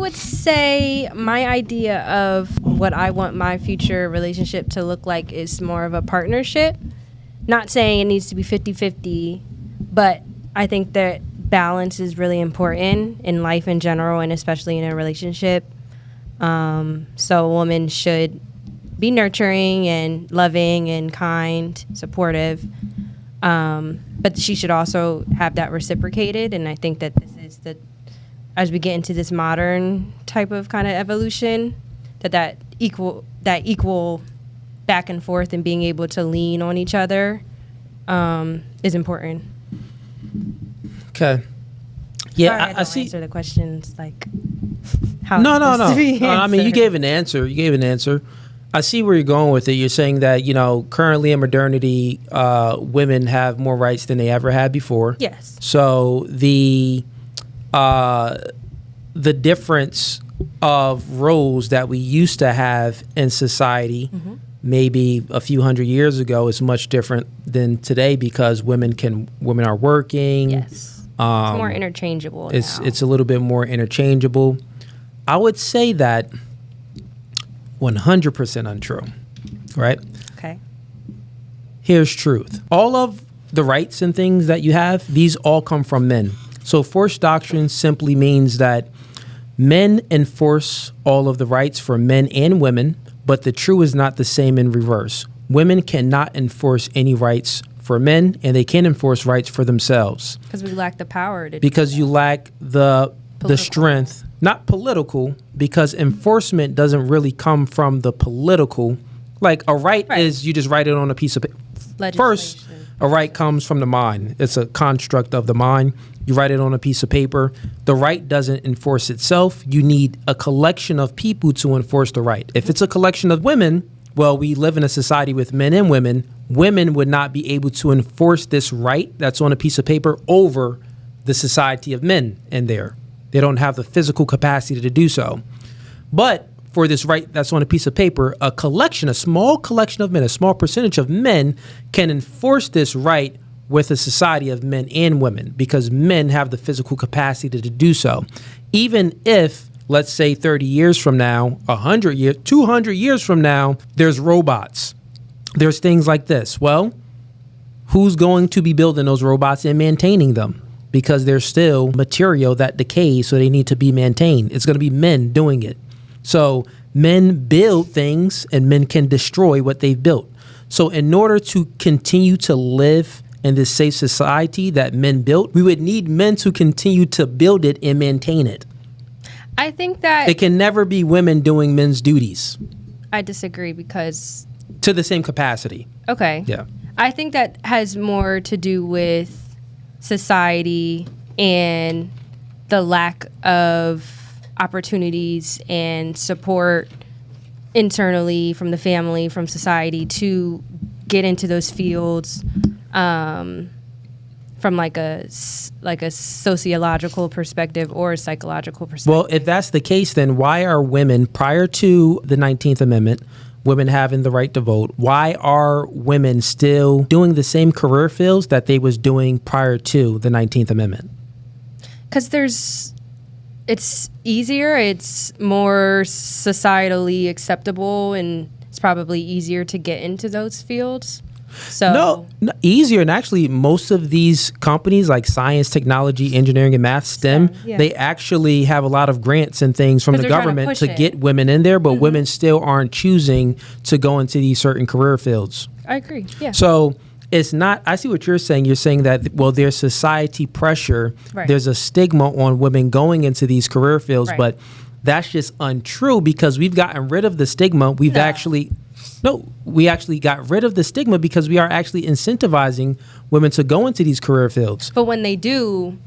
would say my idea of what I want my future relationship to look like is more of a partnership. Not saying it needs to be 50-50, but I think that balance is really important in life in general and especially in a relationship. So a woman should be nurturing and loving and kind, supportive. But she should also have that reciprocated. And I think that this is as we get into this modern type of kind of evolution, that equal back and forth and being able to lean on each other is important. Okay. Yeah, Sorry, I see. Answer the questions like how. No. I mean, you gave an answer. I see where you're going with it. You're saying that currently in modernity, women have more rights than they ever had before. Yes. So the difference of roles that we used to have in society, maybe a few hundred years ago, is much different than today because women are working. Yes. It's more interchangeable now. It's a little bit more interchangeable. I would say that 100% untrue, right? Okay. Here's truth. All of the rights and things that you have, these all come from men. So forced doctrine simply means that men enforce all of the rights for men and women, but the true is not the same in reverse. Women cannot enforce any rights for men, and they can't enforce rights for themselves. Because we lack the power to because you lack the strength, not political, because enforcement doesn't really come from the political. Like a right is you just write it on a piece of paper. First, a right comes from the mind. It's a construct of the mind. You write it on a piece of paper. The right doesn't enforce itself. You need a collection of people to enforce the right. If it's a collection of women, well, we live in a society with men and women. Women would not be able to enforce this right that's on a piece of paper over the society of men in there. They don't have the physical capacity to do so. But for this right that's on a piece of paper, a small collection of men, a small percentage of men can enforce this right with a society of men and women because men have the physical capacity to do so. Even if, let's say 30 years from now, 100 years, 200 years from now, there's robots. There's things like this. Well, who's going to be building those robots and maintaining them? Because there's still material that decays, so they need to be maintained. It's going to be men doing it. So men build things and men can destroy what they've built. So in order to continue to live in this safe society that men built, we would need men to continue to build it and maintain it. I think that it can never be women doing men's duties. I disagree because to the same capacity. Okay. Yeah. I think that has more to do with society and the lack of opportunities and support internally from the family, from society to get into those fields from like a sociological perspective or a psychological perspective. Well, if that's the case, then why are women, prior to the 19th Amendment, women having the right to vote, why are women still doing the same career fields that they was doing prior to the 19th Amendment? Because it's easier, it's more societally acceptable, and it's probably easier to get into those fields. So no, easier. And actually, most of these companies like science, technology, engineering, and math, STEM, they actually have a lot of grants and things from the government to get women in there, but women still aren't choosing to go into these certain career fields. I agree. Yeah. So it's not, I see what you're saying. You're saying that, well, there's society pressure. Right. There's a stigma on women going into these career fields, but that's just untrue because we've gotten rid of the stigma. We actually got rid of the stigma because we are actually incentivizing women to go into these career fields. But when they do,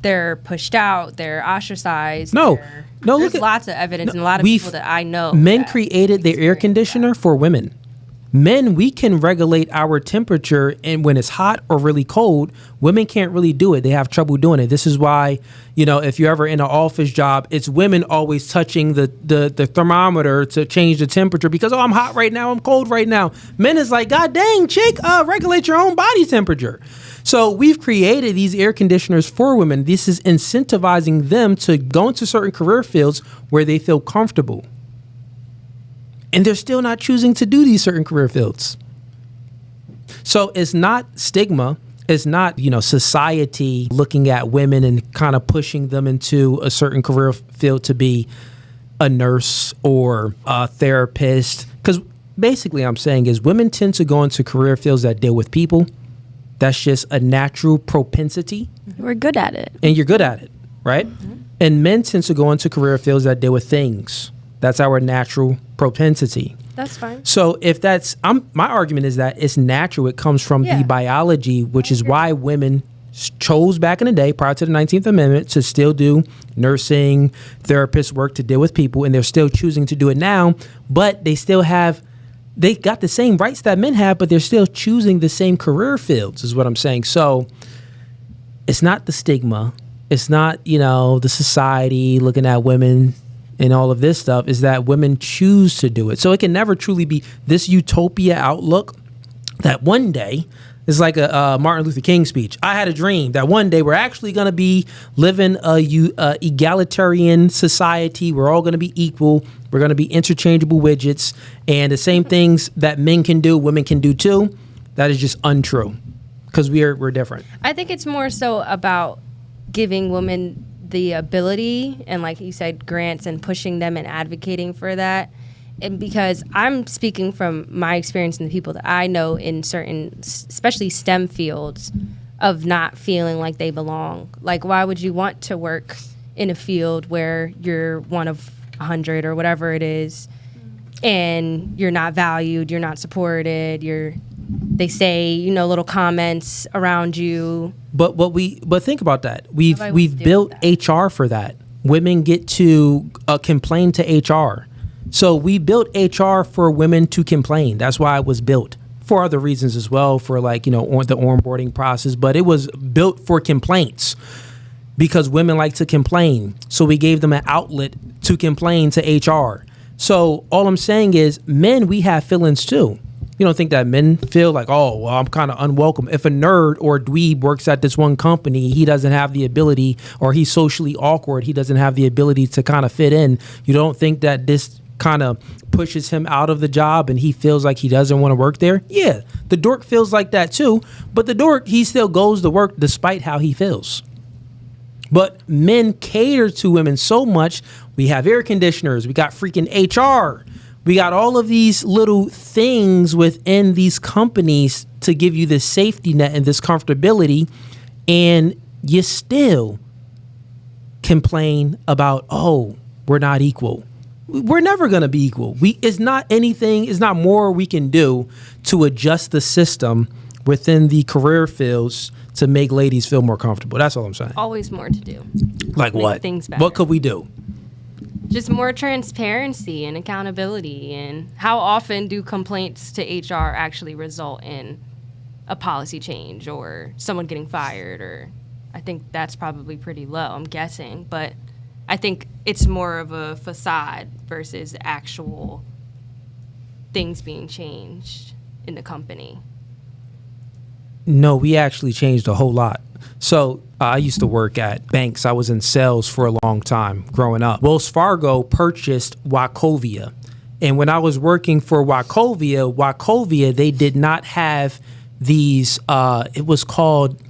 they're pushed out, they're ostracized. There's lots of evidence and a lot of people that I know. Men created the air conditioner for women. Men, we can regulate our temperature, and when it's hot or really cold, women can't really do it. They have trouble doing it. This is why, if you're ever in an office job, it's women always touching the thermometer to change the temperature because, I'm hot right now, I'm cold right now. Men is like, God dang, chick, regulate your own body temperature. So we've created these air conditioners for women. This is incentivizing them to go into certain career fields where they feel comfortable. And they're still not choosing to do these certain career fields. So it's not stigma. It's not, society looking at women and kind of pushing them into a certain career field to be a nurse or a therapist. Because basically I'm saying is women tend to go into career fields that deal with people. That's just a natural propensity. We're good at it. And you're good at it, right? Mm-hmm. And men tend to go into career fields that deal with things. That's our natural propensity. That's fine. So if that's, my argument is that it's natural. It comes from the biology, which is why women chose back in the day, prior to the 19th Amendment, to still do nursing, therapist work to deal with people. And they're still choosing to do it now, but they got the same rights that men have, but they're still choosing the same career fields, is what I'm saying. So it's not the stigma. It's not, the society looking at women and all of this stuff. Is that women choose to do it. So it can never truly be this utopia outlook that one day is like a Martin Luther King speech. I had a dream that one day we're actually going to be living a egalitarian society. We're all going to be equal. We're going to be interchangeable widgets, and the same things that men can do, women can do too. That is just untrue, because we're different. I think it's more so about giving women the ability, and like you said, grants, and pushing them and advocating for that. And because I'm speaking from my experience and the people that I know in certain, especially STEM fields, of not feeling like they belong. Like, why would you want to work in a field where you're one of 100 or whatever it is, and you're not valued, you're not supported, they say, little comments around you. But think about that. We've built HR for that. Women get to complain to HR. So we built HR for women to complain. That's why it was built. For other reasons as well, for the onboarding process, but it was built for complaints because women like to complain. So we gave them an outlet to complain to HR. So all I'm saying is, men, we have feelings too. You don't think that men feel like, oh, well, I'm kind of unwelcome. If a nerd or a dweeb works at this one company, he doesn't have the ability, or he's socially awkward, he doesn't have the ability to kind of fit in. You don't think that this kind of pushes him out of the job and he feels like he doesn't want to work there? Yeah, the dork feels like that too. But the dork, he still goes to work despite how he feels. But men cater to women so much. We have air conditioners. We got freaking HR. We got all of these little things within these companies to give you this safety net and this comfortability. And you still complain about, oh, we're not equal. We're never going to be equal. It's not more we can do to adjust the system within the career fields to make ladies feel more comfortable. That's all I'm saying. Always more to do. Like what? Things better. What could we do? Just more transparency and accountability. And how often do complaints to HR actually result in a policy change or someone getting fired? Or I think that's probably pretty low, I'm guessing. But I think it's more of a facade versus actual things being changed in the company. No, we actually changed a whole lot. So I used to work at banks. I was in sales for a long time growing up. Wells Fargo purchased Wachovia. And when I was working for Wachovia, they did not have these, it was called,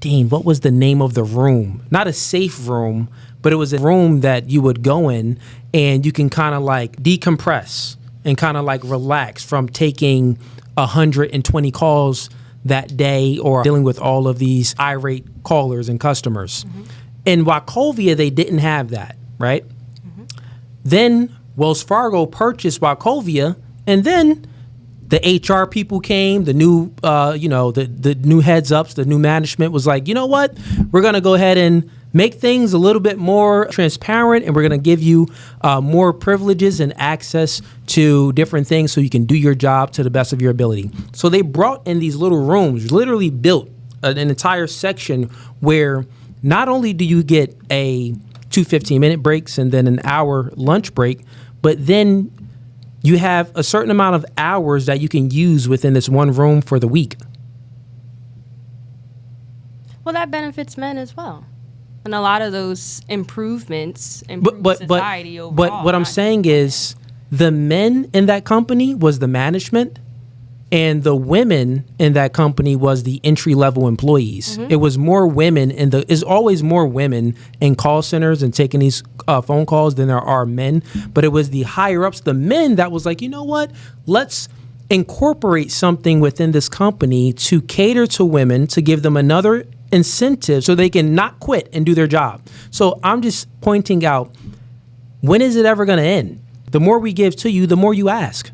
what was the name of the room? Not a safe room, but it was a room that you would go in and you can kind of like decompress and kind of like relax from taking 120 calls that day or dealing with all of these irate callers and customers. Mm-hmm. In Wachovia, they didn't have that, right? Mm-hmm. Then Wells Fargo purchased Wachovia, and then the HR people came, the new, the new heads ups, the new management was like, you know what? We're going to go ahead and make things a little bit more transparent, and we're going to give you more privileges and access to different things so you can do your job to the best of your ability. So they brought in these little rooms, literally built an entire section where not only do you get two 15-minute breaks and then an hour lunch break, but then you have a certain amount of hours that you can use within this one room for the week. Well, that benefits men as well. And a lot of those improvements but society overall. But what I'm saying is the men in that company was the management, and the women in that company was the entry-level employees. It was more women is always more women in call centers and taking these phone calls than there are men. But it was the higher-ups, the men, that was like, you know what? Let's incorporate something within this company to cater to women, to give them another incentive so they can not quit and do their job. So I'm just pointing out, when is it ever going to end? The more we give to you, the more you ask.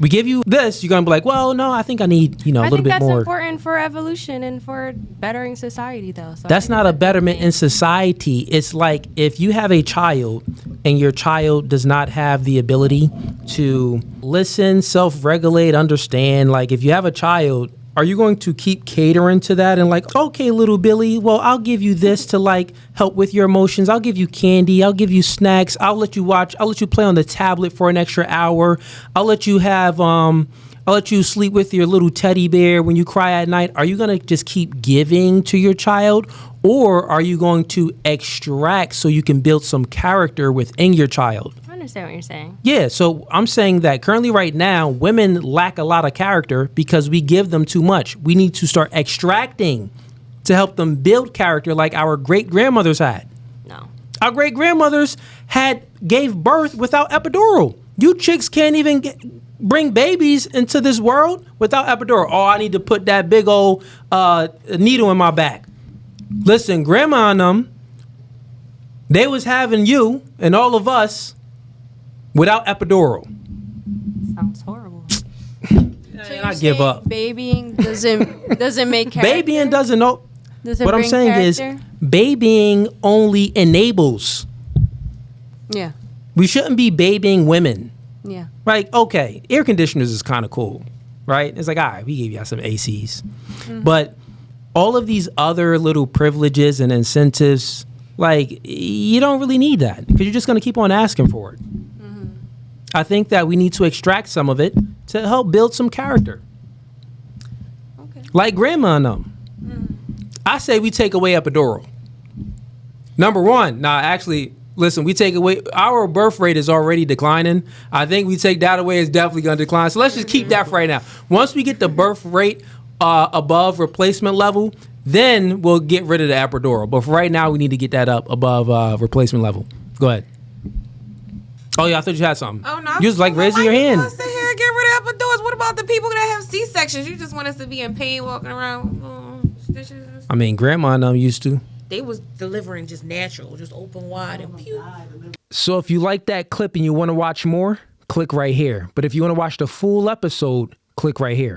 We give you this, you're going to be like, well, no, I think I need, a little bit more. I think that's important for evolution and for bettering society, though. So that's not a betterment in society. It's like if you have a child and your child does not have the ability to listen, self-regulate, understand, like if you have a child, are you going to keep catering to that and like, okay, little Billy, well, I'll give you this to like help with your emotions. I'll give you candy. I'll give you snacks. I'll let you play on the tablet for an extra hour. I'll let you sleep with your little teddy bear when you cry at night. Are you going to just keep giving to your child, or are you going to extract so you can build some character within your child? I understand what you're saying. Yeah, so I'm saying that currently right now, women lack a lot of character because we give them too much. We need to start extracting to help them build character like our great-grandmothers had. No. Our great-grandmothers gave birth without epidural. You chicks can't even bring babies into this world without epidural. Oh, I need to put that big old needle in my back. Listen, grandma and them, they was having you and all of us without epidural. Sounds horrible. So I give up. Babying doesn't make character. Babying doesn't know. What I'm saying is, babying only enables. Yeah. We shouldn't be babying women. Yeah. Right? Okay, air conditioners is kind of cool, right? It's like, all right, we gave y'all some ACs. But all of these other little privileges and incentives, like, you don't really need that because you're just going to keep on asking for it. I think that we need to extract some of it to help build some character. Okay. Like grandma and them. I say we take away epidural. Number one, listen, we take away, our birth rate is already declining. I think we take that away, it's definitely going to decline. So let's just keep that for right now. Once we get the birth rate above replacement level, then we'll get rid of the epidural. But for right now, we need to get that up above replacement level. Go ahead. Oh, yeah, I thought you had something. Oh, no. You was like raising your hand. Sit here and get rid of epidurals. What about the people that have C-sections? You just want us to be in pain walking around stitches? I mean, grandma and them used to. They was delivering just natural, just open wide and pew. So if you like that clip and you want to watch more, click right here. But if you want to watch the full episode, click right here.